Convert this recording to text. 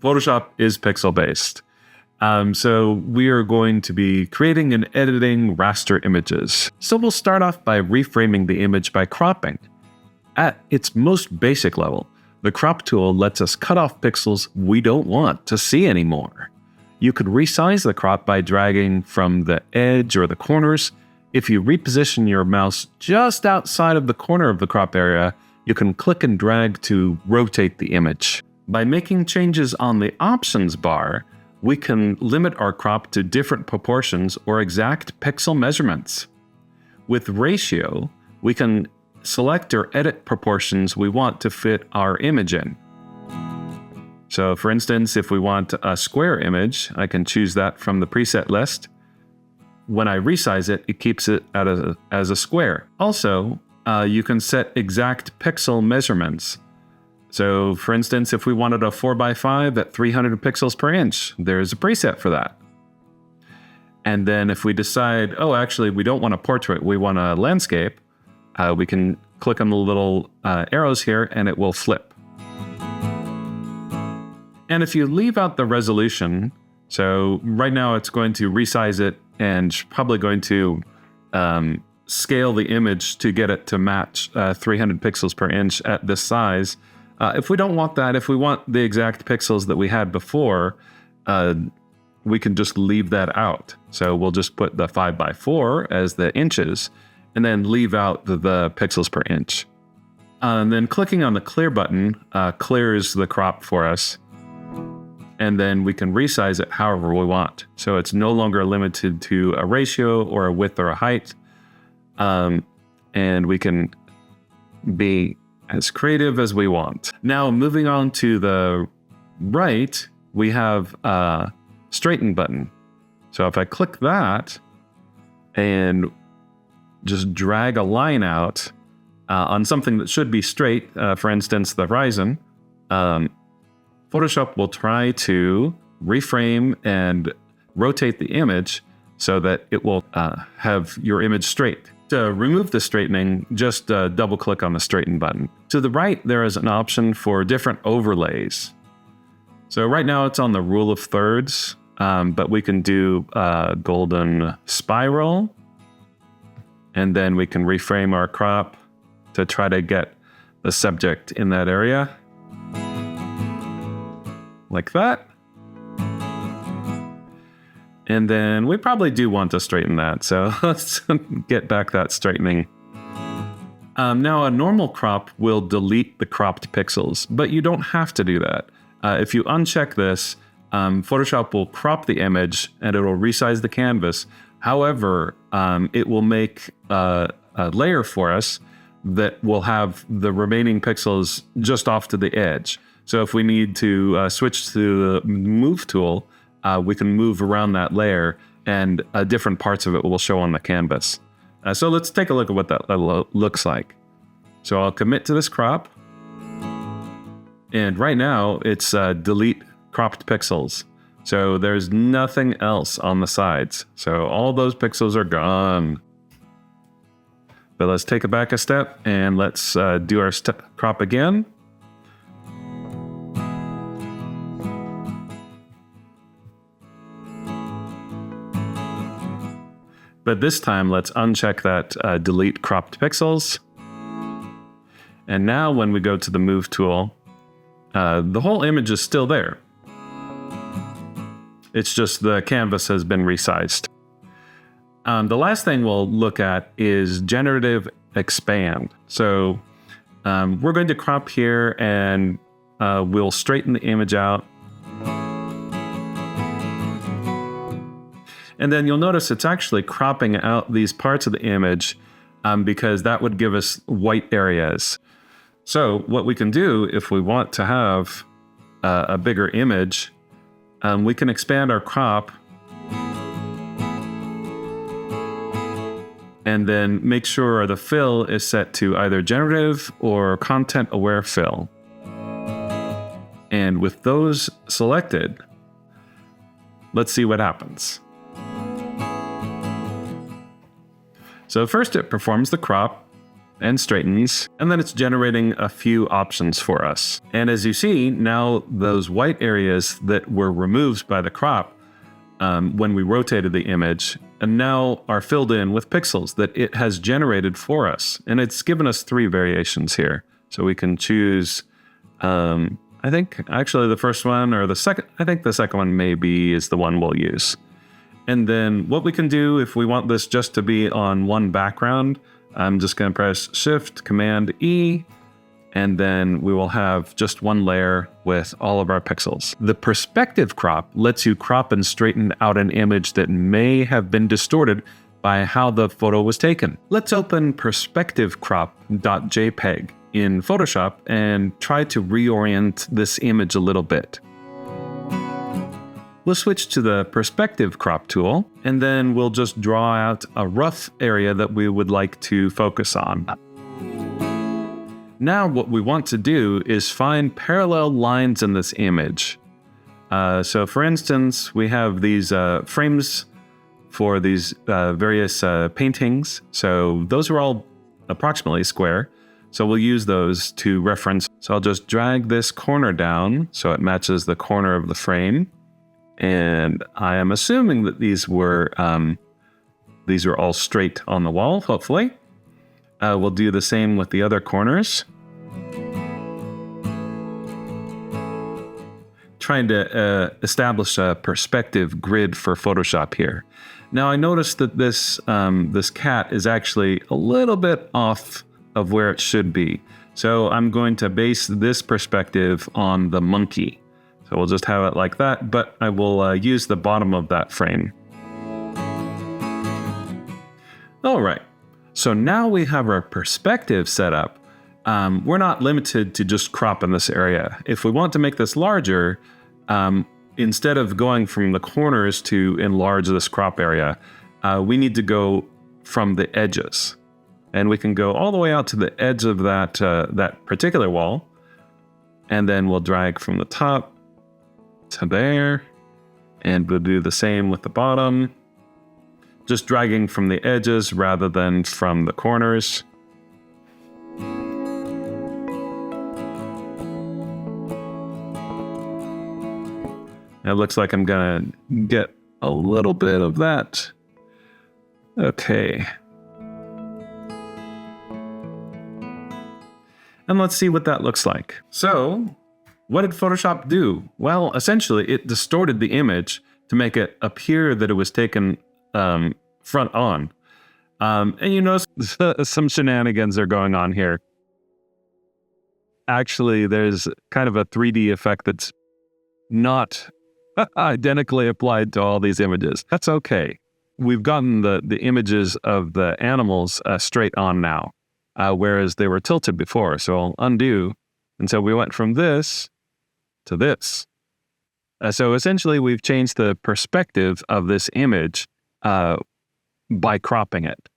Photoshop is pixel-based. So we are going to be creating and editing raster images. So we'll start off by reframing the image by cropping. At its most basic level, the crop tool lets us cut off pixels we don't want to see anymore. You could resize the crop by dragging from the edge or the corners. If you reposition your mouse just outside of the corner of the crop area, you can click and drag to rotate the image. By making changes on the options bar, we can limit our crop to different proportions or exact pixel measurements. With ratio, we can select or edit proportions we want to fit our image in. So for instance, if we want a square image, I can choose that from the preset list. When I resize it, it keeps it as a square. Also, you can set exact pixel measurements. So for instance, if we wanted a 4x5 at 300 pixels per inch, there's a preset for that. And then if we decide, oh, actually, we don't want a portrait, we want a landscape, we can click on the little arrows here and it will flip. And if you leave out the resolution, so right now it's going to resize it and probably going to scale the image to get it to match 300 pixels per inch at this size. If we don't want that, if we want the exact pixels that we had before, we can just leave that out. So we'll just put the 5x4 as the inches and then leave out the pixels per inch. And then clicking on the clear button clears the crop for us. And then we can resize it however we want. So it's no longer limited to a ratio or a width or a height. And we can be as creative as we want. Now, moving on to the right, we have a straighten button. So if I click that and just drag a line out on something that should be straight, for instance, the horizon, Photoshop will try to reframe and rotate the image so that it will have your image straight. To remove the straightening, just double click on the straighten button. To the right, there is an option for different overlays. So right now it's on the rule of thirds, but we can do a golden spiral, and then we can reframe our crop to try to get the subject in that area. Like that. And then we probably do want to straighten that, so let's get back that straightening. Now a normal crop will delete the cropped pixels, but you don't have to do that. If you uncheck this, Photoshop will crop the image and it will resize the canvas. However, it will make a layer for us that will have the remaining pixels just off to the edge. So if we need to switch to the move tool, we can move around that layer and different parts of it will show on the canvas. So let's take a look at what that looks like. So I'll commit to this crop. And right now it's delete cropped pixels. So there's nothing else on the sides. So all those pixels are gone. But let's take it back a step and let's do our crop again. But this time, let's uncheck that delete cropped pixels. And now when we go to the move tool, the whole image is still there. It's just the canvas has been resized. The last thing we'll look at is generative expand. So we're going to crop here and we'll straighten the image out. And then you'll notice it's actually cropping out these parts of the image because that would give us white areas. So what we can do if we want to have a bigger image, we can expand our crop and then make sure the fill is set to either generative or content aware fill. And with those selected, let's see what happens. So first it performs the crop, and straightens, and then it's generating a few options for us. And as you see, now those white areas that were removed by the crop when we rotated the image, and now are filled in with pixels that it has generated for us. And it's given us 3 variations here. So we can choose, I think actually the first one or the second, I think the second one maybe is the one we'll use. And then what we can do if we want this just to be on one background, I'm just going to press Shift, Command E, and then we will have just one layer with all of our pixels. The perspective crop lets you crop and straighten out an image that may have been distorted by how the photo was taken. Let's open perspectivecrop.jpg in Photoshop and try to reorient this image a little bit. We'll switch to the perspective crop tool, and then we'll just draw out a rough area that we would like to focus on. Now what we want to do is find parallel lines in this image. So for instance, we have these frames for these various paintings. So those are all approximately square. So we'll use those to reference. So I'll just drag this corner down so it matches the corner of the frame. And I am assuming that these are all straight on the wall, hopefully. We'll do the same with the other corners. Trying to establish a perspective grid for Photoshop here. Now I noticed that this cat is actually a little bit off of where it should be. So I'm going to base this perspective on the monkey. So we'll just have it like that, but I will use the bottom of that frame. All right, so now we have our perspective set up. We're not limited to just crop in this area. If we want to make this larger, instead of going from the corners to enlarge this crop area, we need to go from the edges. And we can go all the way out to the edge of that particular wall. And then we'll drag from the top to there, and we'll do the same with the bottom, just dragging from the edges rather than from the corners. It looks like I'm gonna get a little bit of that. Okay. And let's see what that looks like. So, what did Photoshop do? Well, essentially, it distorted the image to make it appear that it was taken front on. And you notice some shenanigans are going on here. Actually, there's kind of a 3D effect that's not identically applied to all these images. That's okay. We've gotten the images of the animals straight on now, whereas they were tilted before. So I'll undo. And so we went from this to this. So essentially, we've changed the perspective of this image by cropping it.